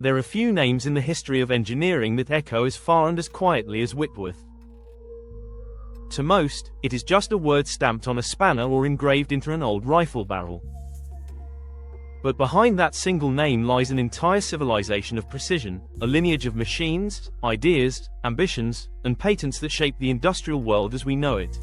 There are few names in the history of engineering that echo as far and as quietly as Whitworth. To most, it is just a word stamped on a spanner or engraved into an old rifle barrel. But behind that single name lies an entire civilization of precision, a lineage of machines, ideas, ambitions, and patents that shape the industrial world as we know it.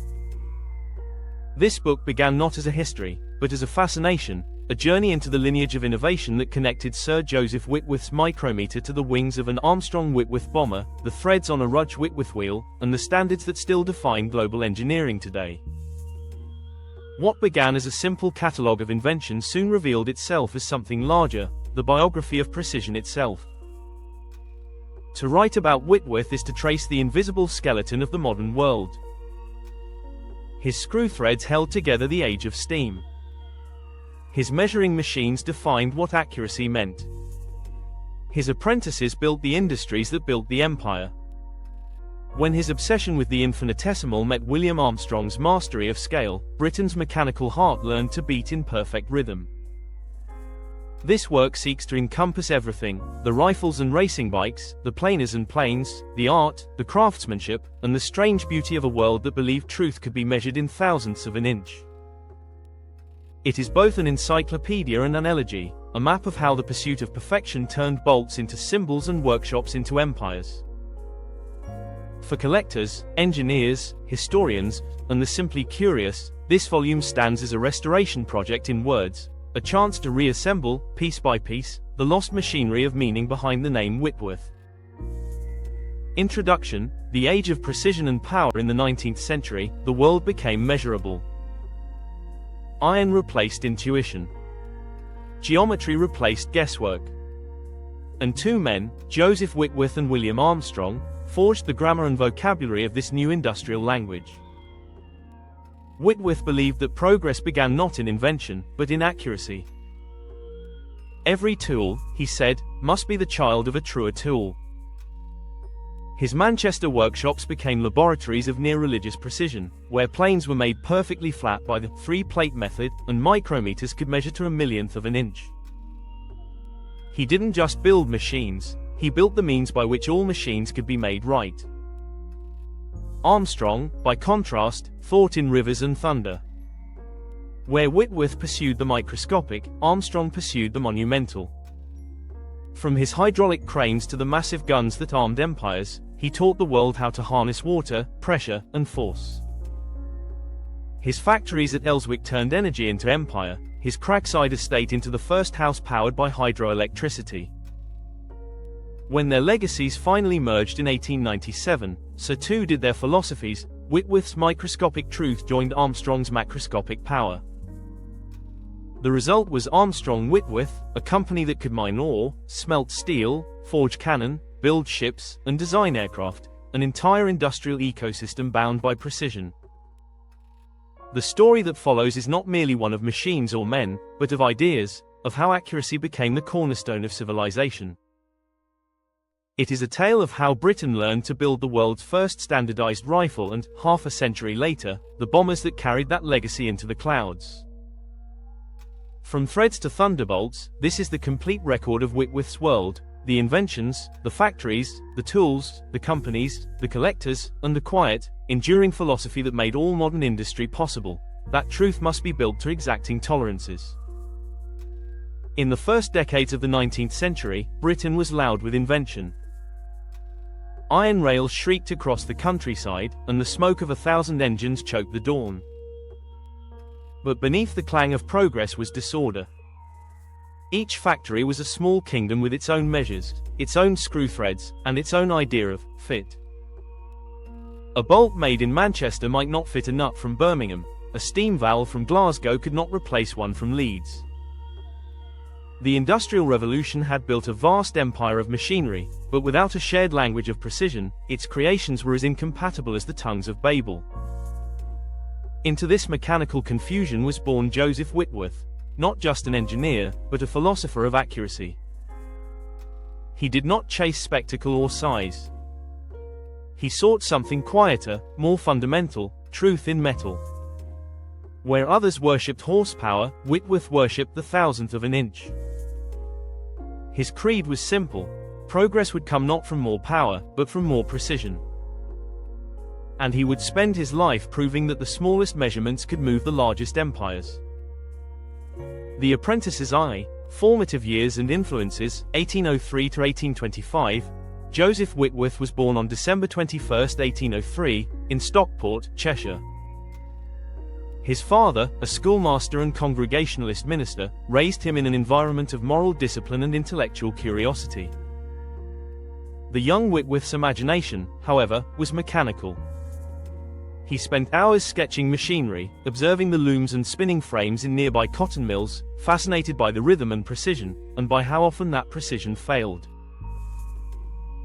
This book began not as a history, but as a fascination, a journey into the lineage of innovation that connected Sir Joseph Whitworth's micrometer to the wings of an Armstrong Whitworth bomber, the threads on a Rudge Whitworth wheel, and the standards that still define global engineering today. What began as a simple catalogue of inventions soon revealed itself as something larger, the biography of precision itself. To write about Whitworth is to trace the invisible skeleton of the modern world. His screw threads held together the age of steam. His measuring machines defined what accuracy meant. His apprentices built the industries that built the empire. When his obsession with the infinitesimal met William Armstrong's mastery of scale, Britain's mechanical heart learned to beat in perfect rhythm. This work seeks to encompass everything: the rifles and racing bikes, the planers and planes, the art, the craftsmanship, and the strange beauty of a world that believed truth could be measured in thousandths of an inch. It is both an encyclopedia and an elegy, a map of how the pursuit of perfection turned bolts into symbols and workshops into empires. For collectors, engineers, historians, and the simply curious, this volume stands as a restoration project in words, a chance to reassemble, piece by piece, the lost machinery of meaning behind the name Whitworth. Introduction: The age of precision and power. In the 19th century, the world became measurable. Iron replaced intuition. Geometry replaced guesswork. And two men, Joseph Whitworth and William Armstrong, forged the grammar and vocabulary of this new industrial language. Whitworth believed that progress began not in invention, but in accuracy. Every tool, he said, must be the child of a truer tool. His Manchester workshops became laboratories of near-religious precision, where planes were made perfectly flat by the three-plate method, and micrometers could measure to a millionth of an inch. He didn't just build machines, he built the means by which all machines could be made right. Armstrong, by contrast, thought in rivers and thunder. Where Whitworth pursued the microscopic, Armstrong pursued the monumental. From his hydraulic cranes to the massive guns that armed empires, he taught the world how to harness water, pressure, and force. His factories at Elswick turned energy into empire, his Crackside estate into the first house powered by hydroelectricity. When their legacies finally merged in 1897, so too did their philosophies. Whitworth's microscopic truth joined Armstrong's macroscopic power. The result was Armstrong Whitworth, a company that could mine ore, smelt steel, forge cannon, build ships, and design aircraft, an entire industrial ecosystem bound by precision. The story that follows is not merely one of machines or men, but of ideas, of how accuracy became the cornerstone of civilization. It is a tale of how Britain learned to build the world's first standardized rifle and, half a century later, the bombers that carried that legacy into the clouds. From threads to thunderbolts, this is the complete record of Whitworth's world: the inventions, the factories, the tools, the companies, the collectors, and the quiet, enduring philosophy that made all modern industry possible: that truth must be built to exacting tolerances. In the first decades of the 19th century, Britain was loud with invention. Iron rails shrieked across the countryside, and the smoke of 1,000 engines choked the dawn. But beneath the clang of progress was disorder. Each factory was a small kingdom with its own measures, its own screw threads, and its own idea of fit. A bolt made in Manchester might not fit a nut from Birmingham, a steam valve from Glasgow could not replace one from Leeds. The Industrial Revolution had built a vast empire of machinery, but without a shared language of precision, its creations were as incompatible as the tongues of Babel. Into this mechanical confusion was born Joseph Whitworth, not just an engineer, but a philosopher of accuracy. He did not chase spectacle or size. He sought something quieter, more fundamental: truth in metal. Where others worshipped horsepower, Whitworth worshipped the thousandth of an inch. His creed was simple: progress would come not from more power, but from more precision. And he would spend his life proving that the smallest measurements could move the largest empires. The Apprentice's Eye, Formative Years and Influences, 1803 to 1825. Joseph Whitworth was born on December 21, 1803, in Stockport, Cheshire. His father, a schoolmaster and Congregationalist minister, raised him in an environment of moral discipline and intellectual curiosity. The young Whitworth's imagination, however, was mechanical. He spent hours sketching machinery, observing the looms and spinning frames in nearby cotton mills, fascinated by the rhythm and precision, and by how often that precision failed.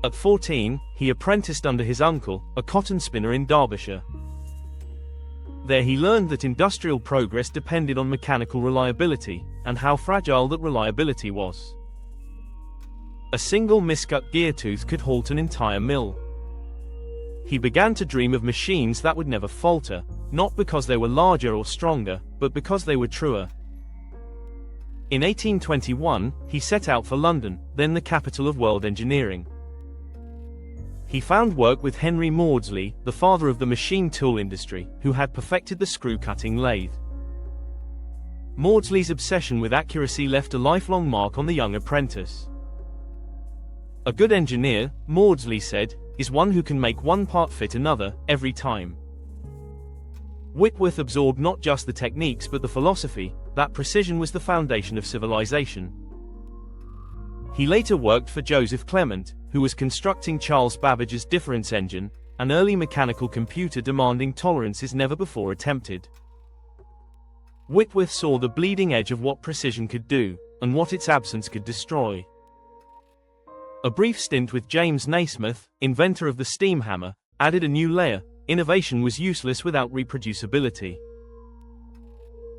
At 14, he apprenticed under his uncle, a cotton spinner in Derbyshire. There he learned that industrial progress depended on mechanical reliability, and how fragile that reliability was. A single miscut gear tooth could halt an entire mill. He began to dream of machines that would never falter, not because they were larger or stronger, but because they were truer. In 1821, he set out for London, then the capital of world engineering. He found work with Henry Maudslay, the father of the machine tool industry, who had perfected the screw-cutting lathe. Maudsley's obsession with accuracy left a lifelong mark on the young apprentice. A good engineer, Maudslay said, is one who can make one part fit another, every time. Whitworth absorbed not just the techniques but the philosophy, that precision was the foundation of civilization. He later worked for Joseph Clement, who was constructing Charles Babbage's difference engine, an early mechanical computer demanding tolerances never before attempted. Whitworth saw the bleeding edge of what precision could do, and what its absence could destroy. A brief stint with James Naismith, inventor of the steam hammer, added a new layer: innovation was useless without reproducibility.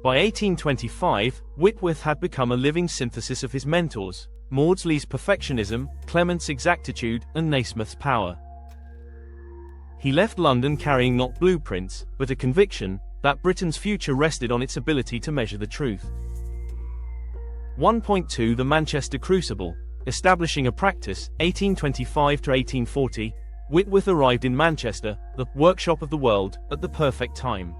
By 1825, Whitworth had become a living synthesis of his mentors, Maudsley's perfectionism, Clement's exactitude, and Naismith's power. He left London carrying not blueprints, but a conviction that Britain's future rested on its ability to measure the truth. 1.2 The Manchester Crucible, establishing a practice, 1825 to 1840, Whitworth arrived in Manchester, the workshop of the world, at the perfect time.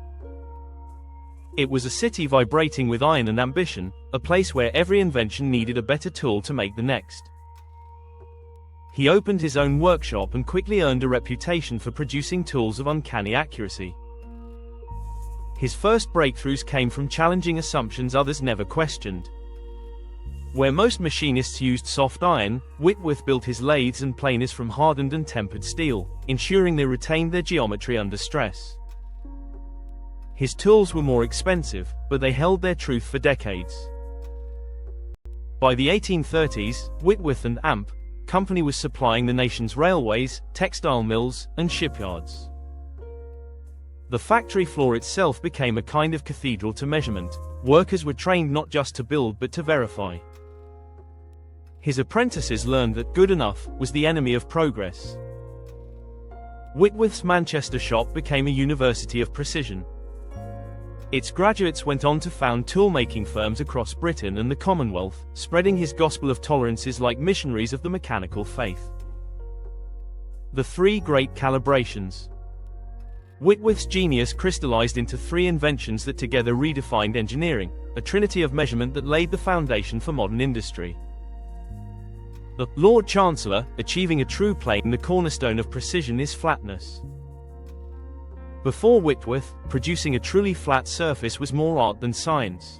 It was a city vibrating with iron and ambition, a place where every invention needed a better tool to make the next. He opened his own workshop and quickly earned a reputation for producing tools of uncanny accuracy. His first breakthroughs came from challenging assumptions others never questioned. Where most machinists used soft iron, Whitworth built his lathes and planers from hardened and tempered steel, ensuring they retained their geometry under stress. His tools were more expensive, but they held their truth for decades. By the 1830s, Whitworth and Amp Company was supplying the nation's railways, textile mills, and shipyards. The factory floor itself became a kind of cathedral to measurement. Workers were trained not just to build but to verify. His apprentices learned that good enough was the enemy of progress. Whitworth's Manchester shop became a university of precision. Its graduates went on to found tool-making firms across Britain and the Commonwealth, spreading his gospel of tolerances like missionaries of the mechanical faith. The three great calibrations. Whitworth's genius crystallized into three inventions that together redefined engineering, a trinity of measurement that laid the foundation for modern industry. The Lord Chancellor, achieving a true plane. The cornerstone of precision is flatness. Before Whitworth, producing a truly flat surface was more art than science.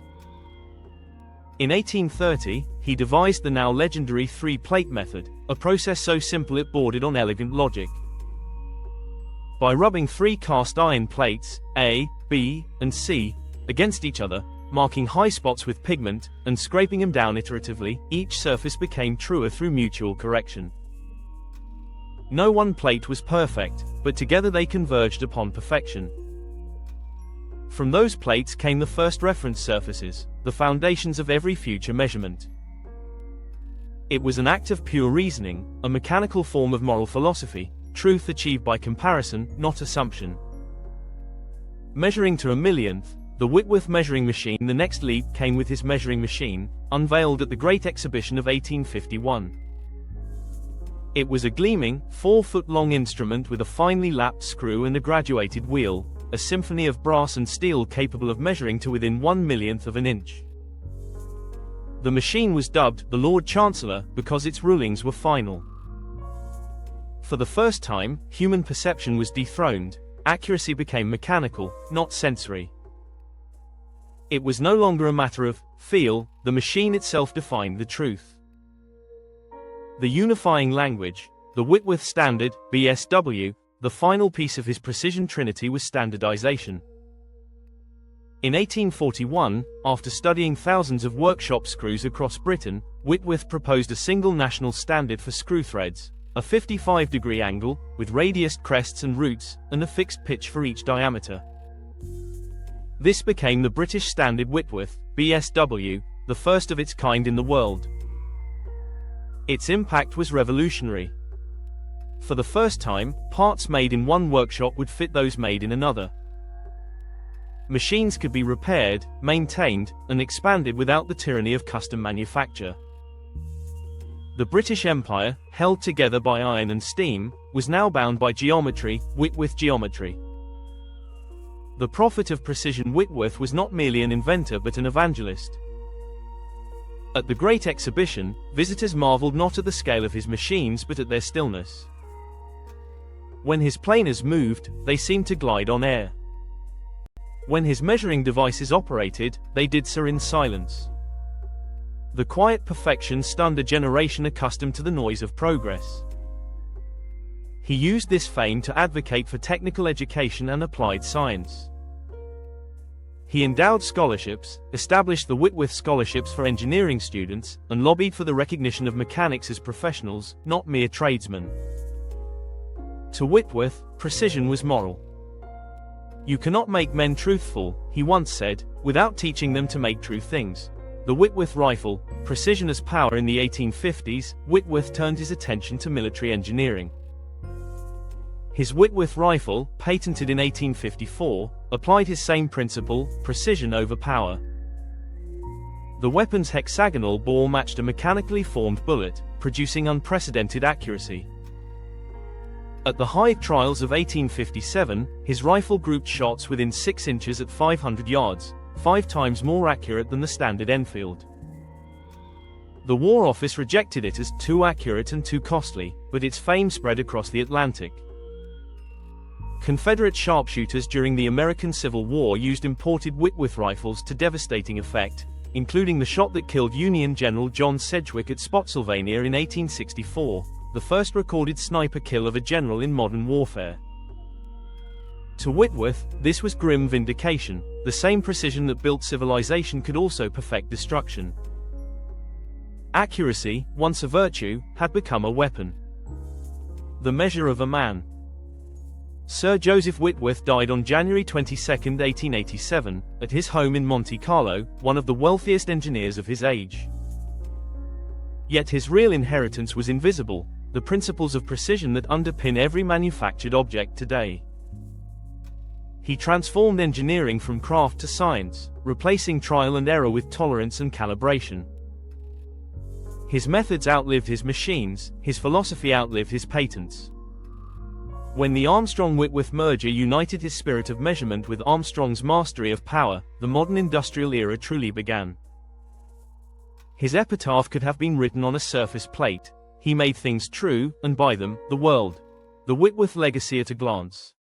In 1830, he devised the now legendary three-plate method, a process so simple it bordered on elegant logic. By rubbing three cast iron plates, A, B, and C, against each other, marking high spots with pigment, and scraping them down iteratively, each surface became truer through mutual correction. No one plate was perfect, but together they converged upon perfection. From those plates came the first reference surfaces, the foundations of every future measurement. It was an act of pure reasoning, a mechanical form of moral philosophy, truth achieved by comparison, not assumption. Measuring to a millionth, The Whitworth measuring machine. The next leap came with his measuring machine, unveiled at the Great Exhibition of 1851. It was a gleaming, 4-foot-long instrument with a finely lapped screw and a graduated wheel, a symphony of brass and steel capable of measuring to within 1/millionth of an inch. The machine was dubbed the Lord Chancellor because its rulings were final. For the first time, human perception was dethroned. Accuracy became mechanical, not sensory. It was no longer a matter of feel, the machine itself defined the truth. The unifying language, the Whitworth standard, BSW, the final piece of his precision trinity was standardization. In 1841, after studying thousands of workshop screws across Britain, Whitworth proposed a single national standard for screw threads, a 55-degree angle, with radiused crests and roots, and a fixed pitch for each diameter. This became the British Standard Whitworth, BSW, the first of its kind in the world. Its impact was revolutionary. For the first time, parts made in one workshop would fit those made in another. Machines could be repaired, maintained, and expanded without the tyranny of custom manufacture. The British Empire, held together by iron and steam, was now bound by geometry, Whitworth geometry. The prophet of precision Whitworth was not merely an inventor but an evangelist. At the Great Exhibition, visitors marveled not at the scale of his machines but at their stillness. When his planers moved, they seemed to glide on air. When his measuring devices operated, they did so in silence. The quiet perfection stunned a generation accustomed to the noise of progress. He used this fame to advocate for technical education and applied science. He endowed scholarships, established the Whitworth Scholarships for engineering students, and lobbied for the recognition of mechanics as professionals, not mere tradesmen. To Whitworth, precision was moral. "You cannot make men truthful," he once said, "without teaching them to make true things." The Whitworth rifle, precision as power. In the 1850s, Whitworth turned his attention to military engineering. His Whitworth rifle, patented in 1854, applied his same principle, precision over power. The weapon's hexagonal bore matched a mechanically formed bullet, producing unprecedented accuracy. At the Hythe trials of 1857, his rifle grouped shots within 6 inches at 500 yards, 5 times more accurate than the standard Enfield. The War Office rejected it as too accurate and too costly, but its fame spread across the Atlantic. Confederate sharpshooters during the American Civil War used imported Whitworth rifles to devastating effect, including the shot that killed Union General John Sedgwick at Spotsylvania in 1864, the first recorded sniper kill of a general in modern warfare. To Whitworth, this was grim vindication. The same precision that built civilization could also perfect destruction. Accuracy, once a virtue, had become a weapon. The measure of a man. Sir Joseph Whitworth died on January 22, 1887, at his home in Monte Carlo, one of the wealthiest engineers of his age. Yet his real inheritance was invisible, the principles of precision that underpin every manufactured object today. He transformed engineering from craft to science, replacing trial and error with tolerance and calibration. His methods outlived his machines, his philosophy outlived his patents. When the Armstrong-Whitworth merger united his spirit of measurement with Armstrong's mastery of power, the modern industrial era truly began. His epitaph could have been written on a surface plate: "He made things true, and by them, the world." The Whitworth legacy at a glance.